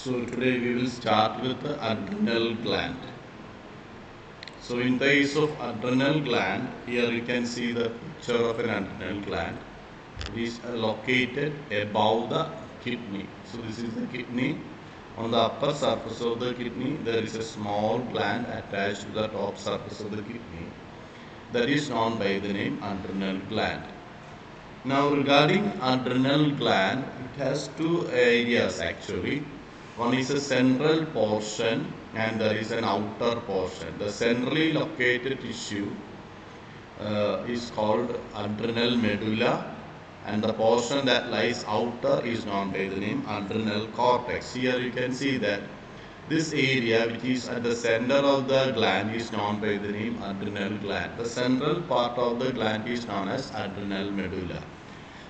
So today we will start with the adrenal gland. So in the case of adrenal gland, here you can see the picture of an adrenal gland. It is located above the kidney. So this is the kidney. On the upper surface of the kidney, there is a small gland attached to the top surface of the kidney. That is known by the name adrenal gland. Now regarding adrenal gland, it has two areas actually. One is a central portion and there is an outer portion. The centrally located tissue is called adrenal medulla, and the portion that lies outer is known by the name adrenal cortex. Here you can see that this area which is at the center of the gland is known by the name adrenal gland. The central part of the gland is known as adrenal medulla.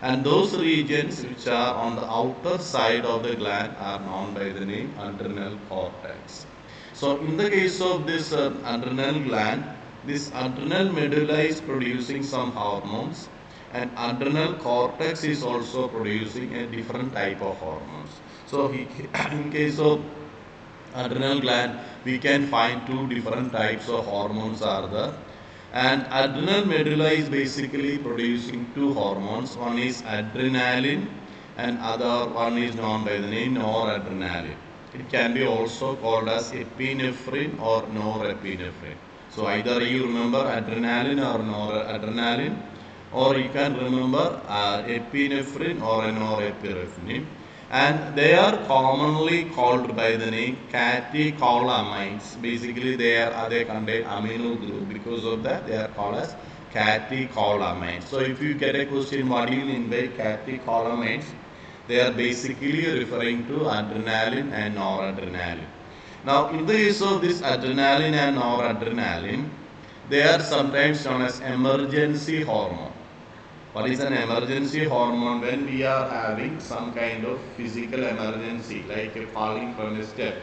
And those regions which are on the outer side of the gland are known by the name adrenal cortex. So in the case of this adrenal gland, this adrenal medulla is producing some hormones, and adrenal cortex is also producing a different type of hormones. So in case of adrenal gland, we can find two different types of hormones are there. And adrenal medulla is basically producing two hormones. One is adrenaline and other one is known by the name noradrenaline. It can be also called as epinephrine or norepinephrine. So either you remember adrenaline or noradrenaline, or you can remember epinephrine or norepinephrine. And they are commonly called by the name catecholamines. Basically, they contain amino group. Because of that, they are called as catecholamines. So, if you get a question, what do you mean by catecholamines? They are basically referring to adrenaline and noradrenaline. Now, in the case of this adrenaline and noradrenaline, they are sometimes known as emergency hormone. What is an emergency hormone? When we are having some kind of physical emergency, like falling from a step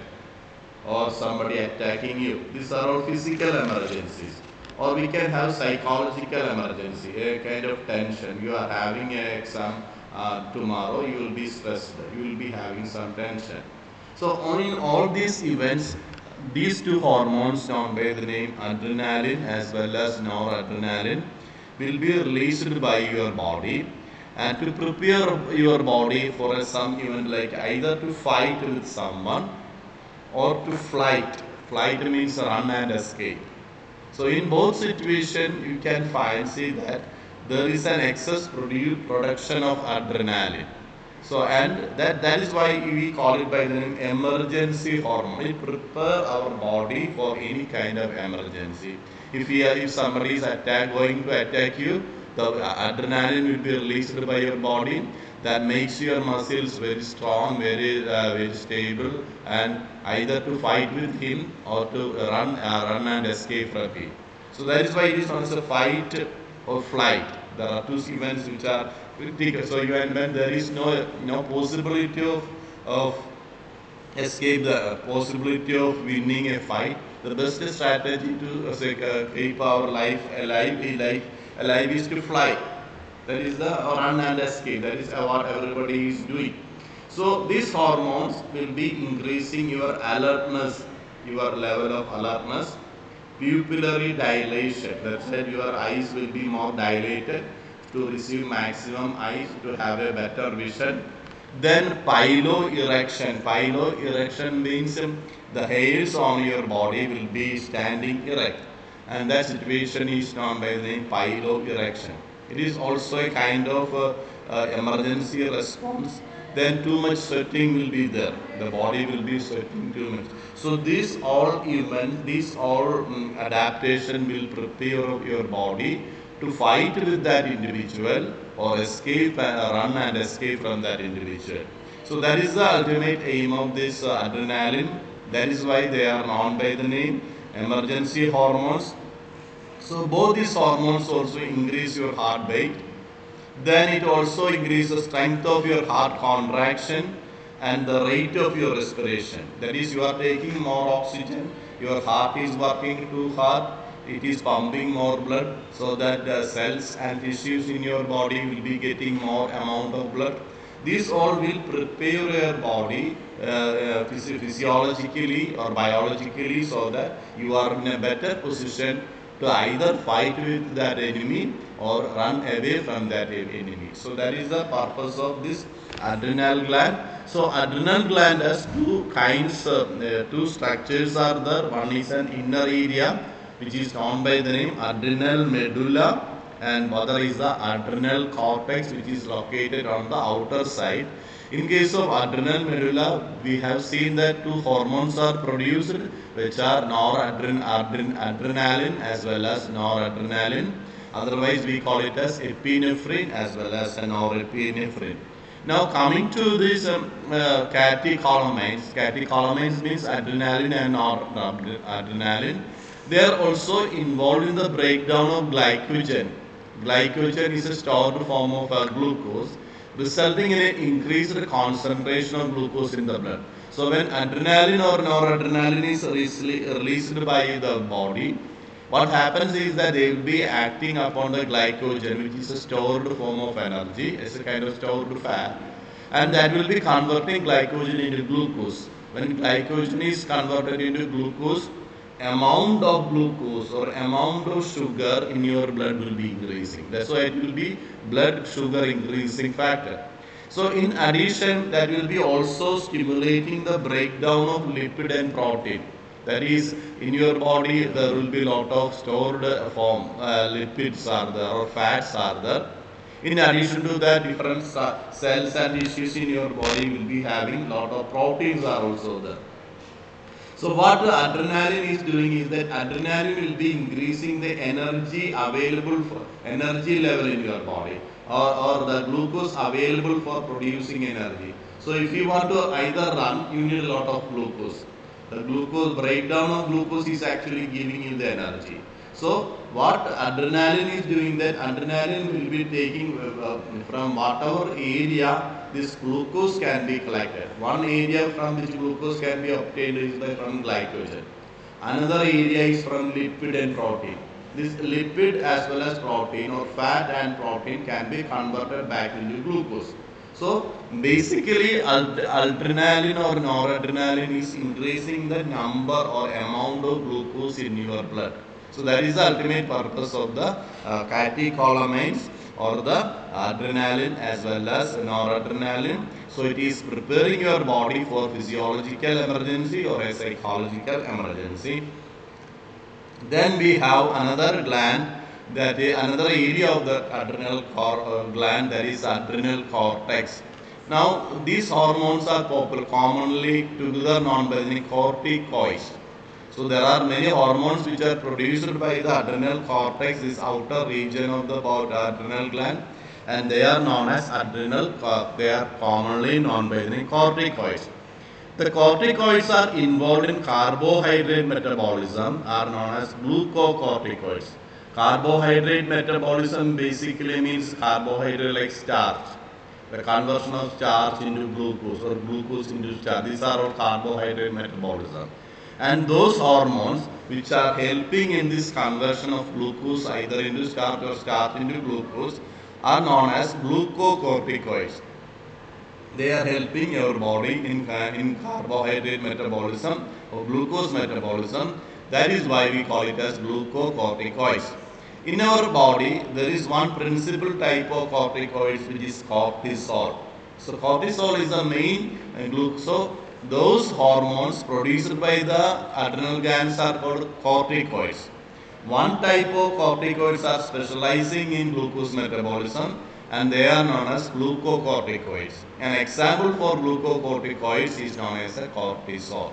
or somebody attacking you. These are all physical emergencies. Or we can have psychological emergency, a kind of tension. You are having an exam tomorrow, you will be stressed, you will be having some tension. So in all these events, these two hormones known by the name adrenaline as well as noradrenaline will be released by your body, and to prepare your body for some event, like either to fight with someone or to flight. Flight means run and escape. So in both situations you can see that there is an excess production of adrenaline. So and that is why we call it by the name emergency hormone. It prepares our body for any kind of emergency. If somebody is going to attack you, the adrenaline will be released by your body. That makes your muscles very strong, very stable, and either to fight with him or to run and escape from him. So that is why it is known as a fight or flight. There are two events which are critical. So when there is no possibility of escape, the possibility of winning a fight, the best strategy to keep our life alive is to fly. That is the run and escape. That is what everybody is doing. So these hormones will be increasing your alertness, your level of alertness, pupillary dilation. That said, your eyes will be more dilated to receive maximum eyes, to have a better vision. Then piloerection. Piloerection means the hairs on your body will be standing erect, and that situation is known by the name piloerection. It is also a kind of emergency response. Then too much sweating will be there. The body will be sweating too much. So these all adaptation will prepare your body to fight with that individual or run and escape from that individual. So that is the ultimate aim of this adrenaline. That is why they are known by the name emergency hormones. So both these hormones also increase your heart rate. Then it also increases the strength of your heart contraction and the rate of your respiration. That is, you are taking more oxygen, your heart is working too hard, it is pumping more blood, so that the cells and tissues in your body will be getting more amount of blood. These all will prepare your body physiologically or biologically, so that you are in a better position to either fight with that enemy or run away from that enemy. So that is the purpose of this adrenal gland. So adrenal gland has two kinds, two structures are there. One is an inner area which is known by the name adrenal medulla, and other is the adrenal cortex which is located on the outer side. In case of adrenal medulla, we have seen that two hormones are produced, which are adrenaline as well as noradrenaline. Otherwise, we call it as epinephrine as well as norepinephrine. Now, coming to these catecholamines, catecholamines means adrenaline and noradrenaline. They are also involved in the breakdown of glycogen. Glycogen is a stored form of glucose, resulting in an increased concentration of glucose in the blood. So when adrenaline or noradrenaline is released by the body, what happens is that they will be acting upon the glycogen, which is a stored form of energy, as a kind of stored fat, and that will be converting glycogen into glucose. When glycogen is converted into glucose, amount of glucose or amount of sugar in your blood will be increasing. That's why it will be blood sugar increasing factor. So in addition, that will be also stimulating the breakdown of lipid and protein. That is, in your body there will be a lot of stored form lipids are there or fats are there. In addition to that, different cells and tissues in your body will be having a lot of proteins are also there. So what the adrenaline is doing is that adrenaline will be increasing the energy available for energy level in your body, or the glucose available for producing energy. So if you want to either run, you need a lot of glucose. The glucose breakdown of glucose is actually giving you the energy. So what adrenaline is doing, that adrenaline will be taking from whatever area this glucose can be collected. One area from which glucose can be obtained is from glycogen. Another area is from lipid and protein. This lipid as well as protein or fat and protein can be converted back into glucose. So basically adrenaline or noradrenaline is increasing the number or amount of glucose in your blood. So that is the ultimate purpose of the catecholamines or the adrenaline as well as noradrenaline. So it is preparing your body for physiological emergency or a psychological emergency. Then we have another gland, that is another area of the adrenal gland, that is adrenal cortex. Now these hormones are commonly together known by the corticoids. So there are many hormones which are produced by the adrenal cortex, this outer region of the adrenal gland, and they are known as adrenal. They are commonly known by the name corticoids. The corticoids are involved in carbohydrate metabolism, are known as glucocorticoids. Carbohydrate metabolism basically means carbohydrate like starch. The conversion of starch into glucose or glucose into starch. These are all carbohydrate metabolism. And those hormones which are helping in this conversion of glucose either into starch or starch into glucose are known as glucocorticoids. They are helping your body in carbohydrate metabolism or glucose metabolism. That is why we call it as glucocorticoids. In our body, there is one principal type of corticoids which is cortisol. So cortisol is the main glucose. Those hormones produced by the adrenal glands are called corticoids. One type of corticoids are specializing in glucose metabolism, and they are known as glucocorticoids. An example for glucocorticoids is known as a cortisol.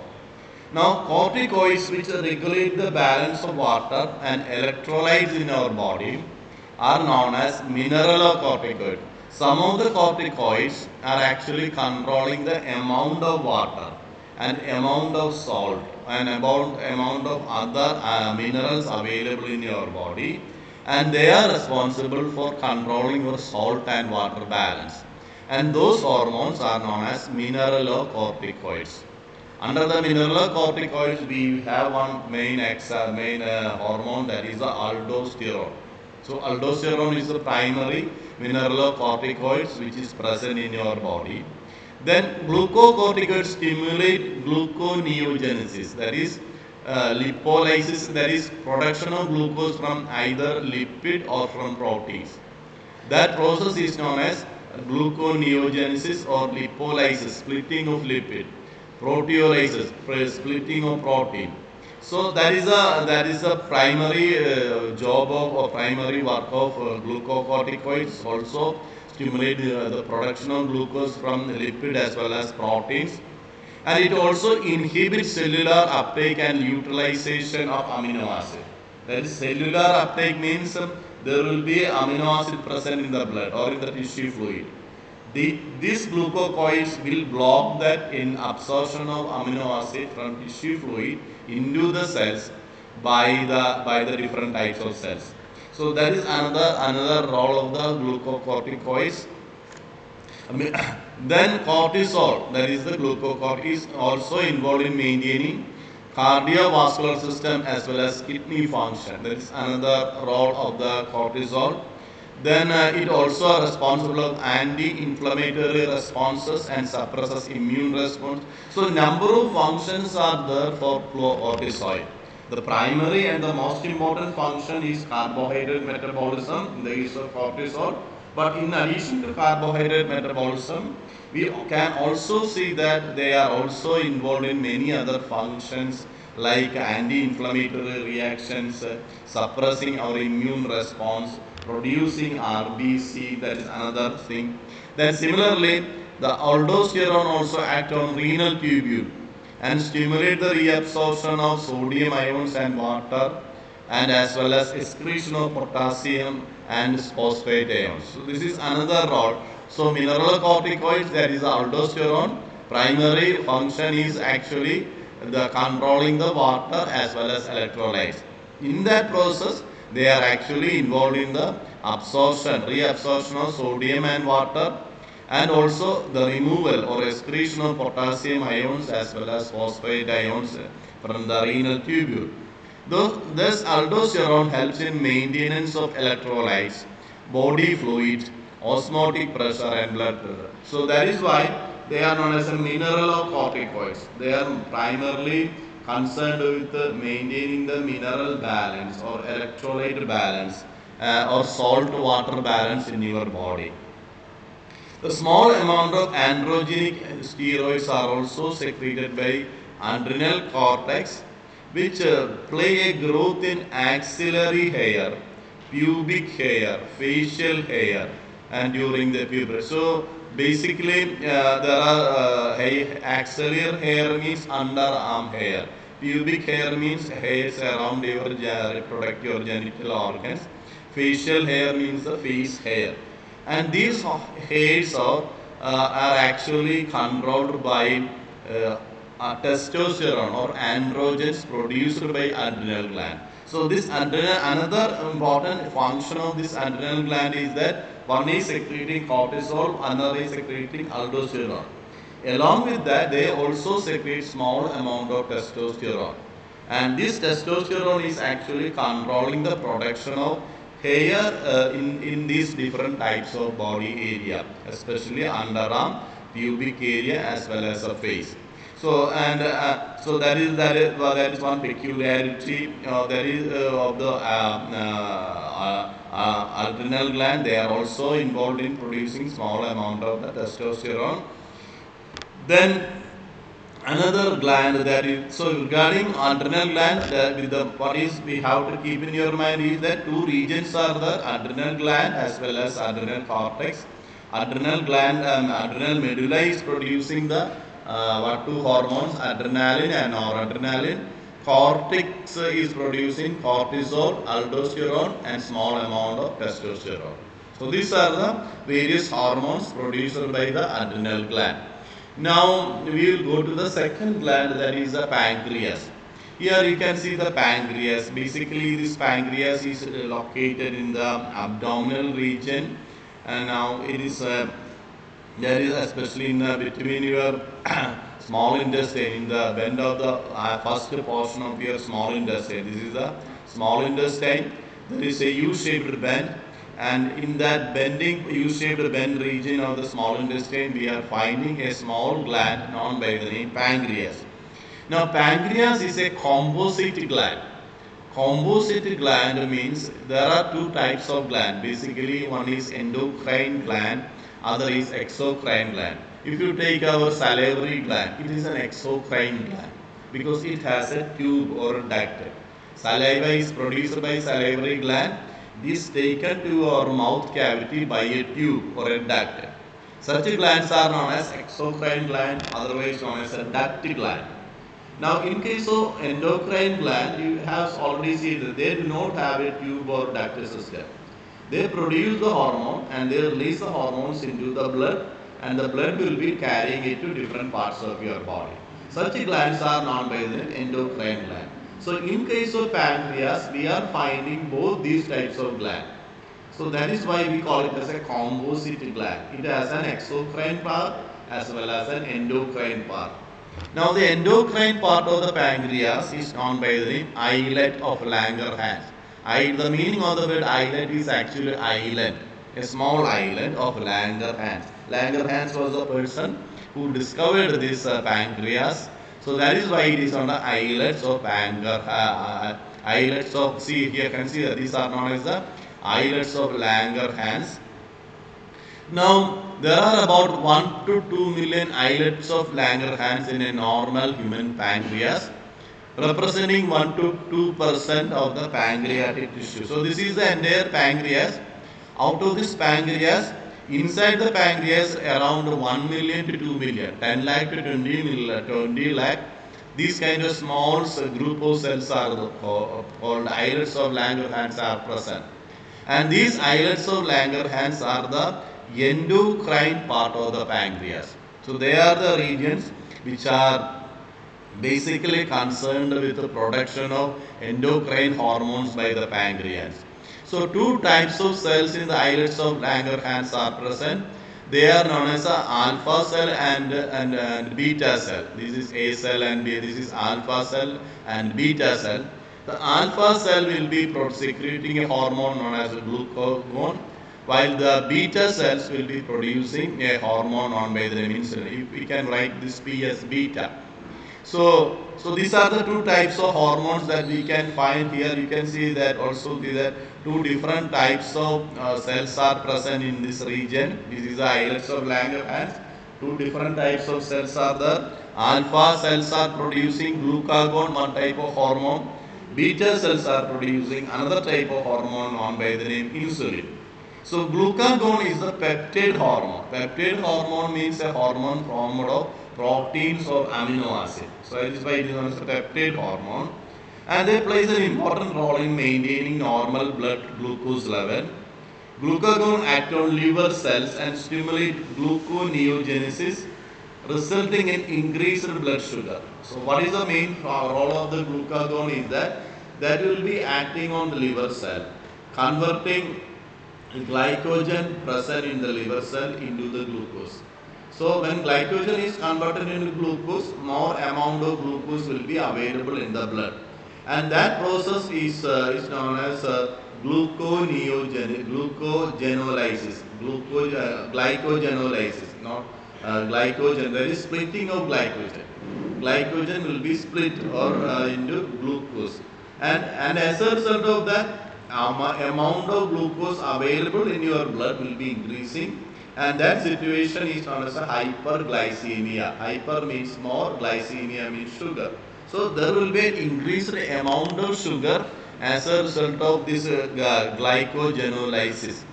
Now, corticoids which regulate the balance of water and electrolytes in our body are known as mineralocorticoids. Some of the corticoids are actually controlling the amount of water and amount of salt and amount of other minerals available in your body, and they are responsible for controlling your salt and water balance. And those hormones are known as mineralocorticoids. Under the mineralocorticoids, we have one main hormone, that is the aldosterone. So aldosterone is the primary mineralocorticoids which is present in your body. Then glucocorticoids stimulate gluconeogenesis, that is lipolysis, that is production of glucose from either lipid or from proteins. That process is known as gluconeogenesis or lipolysis, splitting of lipid, proteolysis, splitting of protein. So that is a primary job of or primary work of glucocorticoids. Also stimulate the production of glucose from lipid as well as proteins, and it also inhibits cellular uptake and utilization of amino acid. That is, cellular uptake means there will be amino acid present in the blood or in the tissue fluid. These glucocorticoids will block that in absorption of amino acid from tissue fluid into the cells by the different types of cells. So that is another role of the glucocorticoids. Then cortisol, that is the glucocorticoid, is also involved in maintaining cardiovascular system as well as kidney function. That is another role of the cortisol. Then it also responsible of anti-inflammatory responses and suppresses immune response. So number of functions are there for cortisol. The primary and the most important function is carbohydrate metabolism in the case of cortisol. But in addition to carbohydrate metabolism, we can also see that they are also involved in many other functions like anti-inflammatory reactions, suppressing our immune response, producing RBC, that is another thing. Then similarly, the aldosterone also act on renal tubule and stimulate the reabsorption of sodium ions and water, and as well as excretion of potassium and phosphate ions. So this is another role. So mineralocorticoids, that is aldosterone, primary function is actually the controlling the water as well as electrolytes. In that process, they are actually involved in the absorption, reabsorption of sodium and water, and also the removal or excretion of potassium ions as well as phosphate ions from the renal tubule. Thus, aldosterone helps in maintenance of electrolytes, body fluids, osmotic pressure, and blood pressure. So that is why they are known as a mineralocorticoids. They are primarily concerned with maintaining the mineral balance or electrolyte balance or salt water balance in your body. The small amount of androgenic steroids are also secreted by adrenal cortex, which play a growth in axillary hair, pubic hair, facial hair, and during the puberty. So basically, there are axillary hair means underarm hair. Pubic hair means hairs around your reproductive or genital organs. Facial hair means the face hair, and these hairs are actually controlled by testosterone or androgens produced by adrenal gland. So this another important function of this adrenal gland is that one is secreting cortisol, another is secreting aldosterone. Along with that, they also secrete small amount of testosterone, and this testosterone is actually controlling the production of hair in these different types of body area, especially underarm, pubic area, as well as the face. So so that is one peculiarity that is of the adrenal gland. They are also involved in producing small amount of the testosterone. Then another gland that is, so regarding adrenal gland, with the what is we have to keep in your mind is that two regions are the adrenal gland as well as adrenal cortex. Adrenal gland, adrenal medulla is producing the what two hormones, adrenaline and noradrenaline. Cortex is producing cortisol, aldosterone, and small amount of testosterone. So these are the various hormones produced by the adrenal gland. Now we will go to the second gland, that is the pancreas. Here you can see the pancreas. Basically this pancreas is located in the abdominal region, and now it is there is especially in between your small intestine, in the bend of the first portion of your small intestine. This is the small intestine. There is a U-shaped bend, and in that bending U-shaped bend region of the small intestine, we are finding a small gland known by the name pancreas. Now, pancreas is a composite gland. Composite gland means there are two types of gland. Basically, one is endocrine gland, other is exocrine gland. If you take our salivary gland, it is an exocrine gland because it has a tube or a duct. Saliva is produced by salivary gland. It is taken to our mouth cavity by a tube or a duct. Such glands are known as exocrine gland, otherwise known as a duct gland. Now, in case of endocrine gland, you have already seen that they do not have a tube or duct system. They produce the hormone and they release the hormones into the blood, and the blood will be carrying it to different parts of your body. Such glands are known by the endocrine gland. So, in case of pancreas, we are finding both these types of gland. So that is why we call it as a composite gland. It has an exocrine part as well as an endocrine part. Now the endocrine part of the pancreas is known by the name islet of Langerhans. The meaning of the word islet is actually island, a small island of Langerhans. Langerhans was the person who discovered this pancreas. So that is why it is on the islets of islets of, see here, can see that these are known as the islets of Langerhans. Now, there are about 1 to 2 million islets of Langerhans in a normal human pancreas, representing 1 to 2% of the pancreatic tissue. So, this is the entire pancreas. Out of this pancreas, inside the pancreas, around 1 million to 2 million, 10 lakh to 20 lakh, these kind of small group of cells are called islets of Langerhans are present. And these islets of Langerhans are the endocrine part of the pancreas. So they are the regions which are basically concerned with the production of endocrine hormones by the pancreas. So two types of cells in the islets of Langerhans are present. They are known as alpha cell and beta cell. This is A cell and B. This is alpha cell and beta cell. The alpha cell will be secreting a hormone known as glucagon, while the beta cells will be producing a hormone known by the name insulin. We can write this P as beta. So these are the two types of hormones that we can find here. You can see that also that two different types of cells are present in this region. This is the islets of Langerhans. Two different types of cells are there. Alpha cells are producing glucagon, one type of hormone. Beta cells are producing another type of hormone known by the name insulin. So glucagon is the peptide hormone. Peptide hormone means a hormone formed of proteins or amino acids. So that is why it is known as a peptide hormone. And they plays an important role in maintaining normal blood glucose level. Glucagon acts on liver cells and stimulate gluconeogenesis, resulting in increased blood sugar. So what is the main role of the glucagon is that will be acting on the liver cell, converting glycogen present in the liver cell into the glucose. So when glycogen is converted into glucose, more amount of glucose will be available in the blood. And that process is known as glucogenolysis, glycogenolysis, not glycogen. There is splitting of glycogen. Glycogen will be split into glucose, and as a result of that, amount of glucose available in your blood will be increasing, and that situation is known as a hyperglycemia. Hyper means more, glycemia means sugar. So there will be an increased amount of sugar as a result of this glycogenolysis.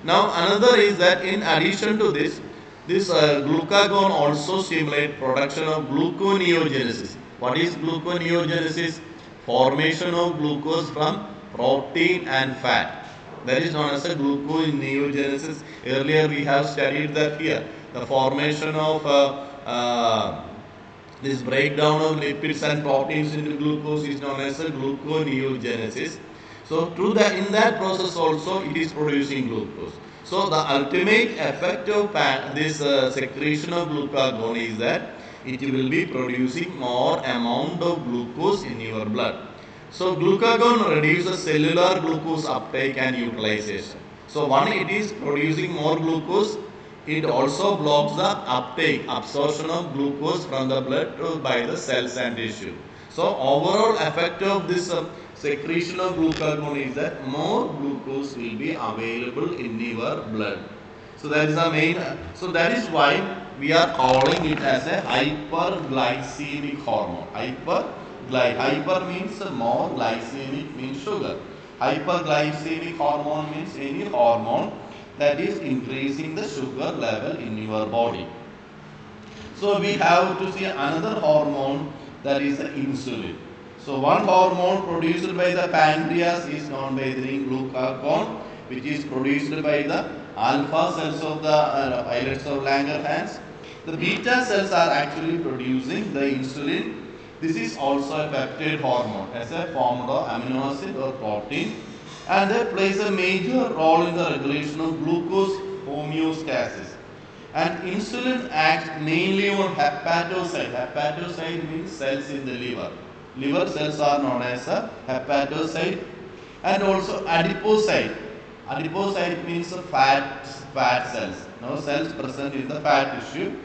Now another is that in addition to this glucagon also stimulates production of gluconeogenesis. What is gluconeogenesis? Formation of glucose from protein and fat. That is known as a gluconeogenesis. Earlier we have studied that here. The formation of this breakdown of lipids and proteins into glucose is known as a gluconeogenesis. So in that process also it is producing glucose. So the ultimate effect of this secretion of glucagon is that it will be producing more amount of glucose in your blood. So glucagon reduces cellular glucose uptake and utilization. So one, it is producing more glucose. It also blocks the uptake, absorption of glucose from the blood by the cells and tissue. So overall effect of this secretion of glucagon is that more glucose will be available in your blood. So that is the main. So that is why we are calling it as a hyperglycemic hormone. Hyper means more, glycemic means sugar. Hyperglycemic hormone means any hormone that is increasing the sugar level in your body. So we have to see another hormone, that is the insulin. So one hormone produced by the pancreas is known by the name glucagon, which is produced by the alpha cells of the islets of Langerhans. The beta cells are actually producing the insulin. This is also a peptide hormone as a form of amino acid or protein, and that plays a major role in the regulation of glucose homeostasis. And insulin acts mainly on hepatocyte. Hepatocyte means cells in the liver. Liver cells are known as a hepatocyte, and also adipocyte. Adipocyte means fat cells. No, cells present in the fat tissue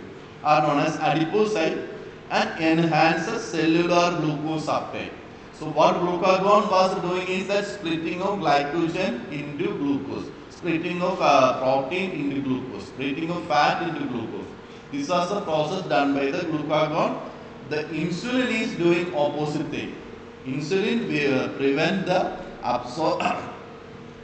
are known as adipocyte and enhances cellular glucose uptake. So what glucagon was doing is that splitting of glycogen into glucose, splitting of protein into glucose, splitting of fat into glucose. This was the process done by the glucagon. The insulin is doing opposite thing. Insulin will prevent the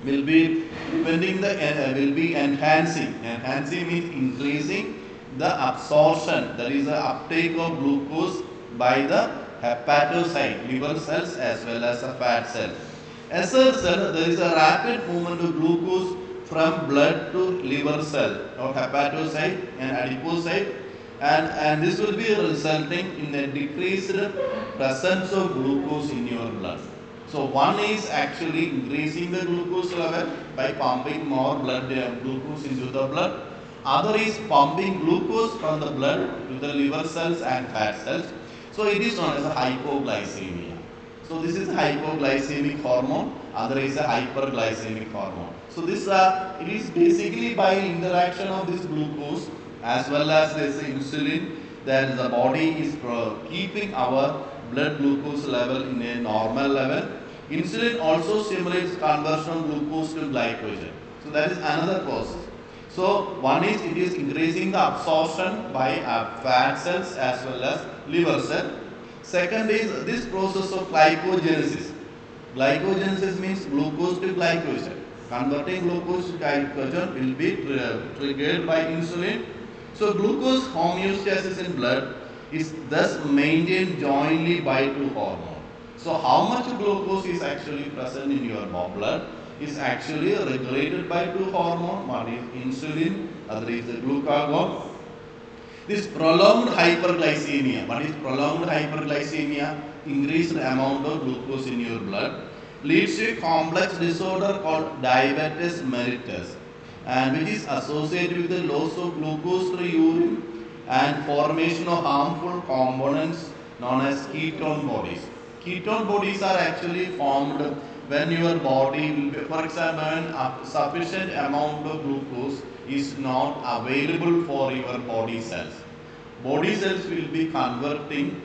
will be preventing the will be enhancing. Enhancing means increasing the absorption, that is the uptake of glucose by the hepatocyte, liver cells as well as the fat cell. As a result, there is a rapid movement of glucose from blood to liver cell or hepatocyte and adipocyte, and this will be resulting in a decreased presence of glucose in your blood. So one is actually increasing the glucose level by pumping more blood glucose into the blood. Other is pumping glucose from the blood to the liver cells and fat cells. So it is known as a hypoglycemia. So this is a hypoglycemic hormone. Other is a hyperglycemic hormone. So this it is basically by interaction of this glucose as well as this insulin that the body is keeping our blood glucose level in a normal level. Insulin also stimulates conversion of glucose to glycogen. So that is another process. So one is it is increasing the absorption by fat cells as well as liver cell. Second is this process of glycogenesis. Glycogenesis means glucose to glycogen. Converting glucose to glycogen will be triggered by insulin. So glucose homeostasis in blood is thus maintained jointly by two hormones. So how much glucose is actually present in your blood is actually regulated by two hormones. One is insulin, other is the glucagon. This prolonged hyperglycemia. What is prolonged hyperglycemia? Increased amount of glucose in your blood leads to a complex disorder called diabetes mellitus, and which is associated with the loss of glucose to urine and formation of harmful components known as ketone bodies. Ketone bodies are actually formed when your body will be, for example, when a sufficient amount of glucose is not available for your body cells. Body cells will be converting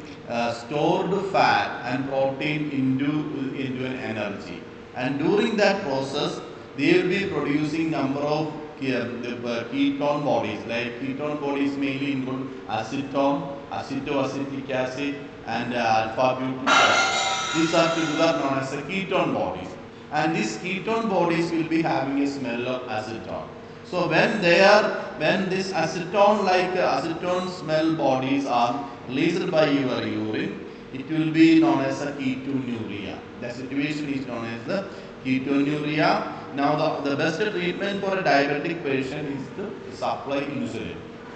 stored fat and protein into an energy, and during that process they will be producing number of ketone bodies. Like ketone bodies mainly include acetone, acetoacetic acid, and alpha butyric acid. These are together known as the ketone bodies, and these ketone bodies will be having a smell of acetone. So when this acetone smell bodies are released by your urine, it will be known as a ketonuria. The situation is known as the ketonuria. Now the best treatment for a diabetic patient is to supply insulin.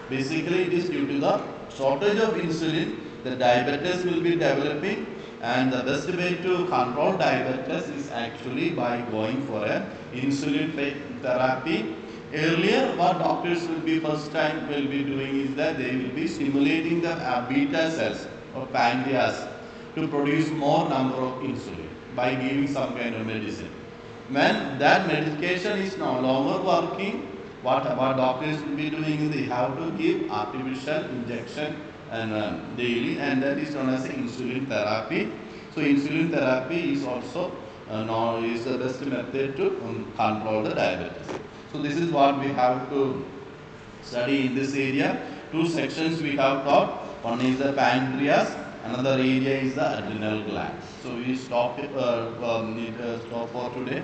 Basically, it is due to the shortage of insulin, the diabetes will be developing, and the best way to control diabetes is actually by going for a insulin therapy. Earlier, what doctors will be doing is that they will be stimulating the beta cells of pancreas to produce more number of insulin by giving some kind of medicine. When that medication is no longer working, what doctors will be doing is they have to give artificial injection and daily, and that is known as insulin therapy. So insulin therapy is also now is the best method to control the diabetes. So this is what we have to study in this area. Two sections we have taught. One is the pancreas, another area is the adrenal gland. So we stop for today.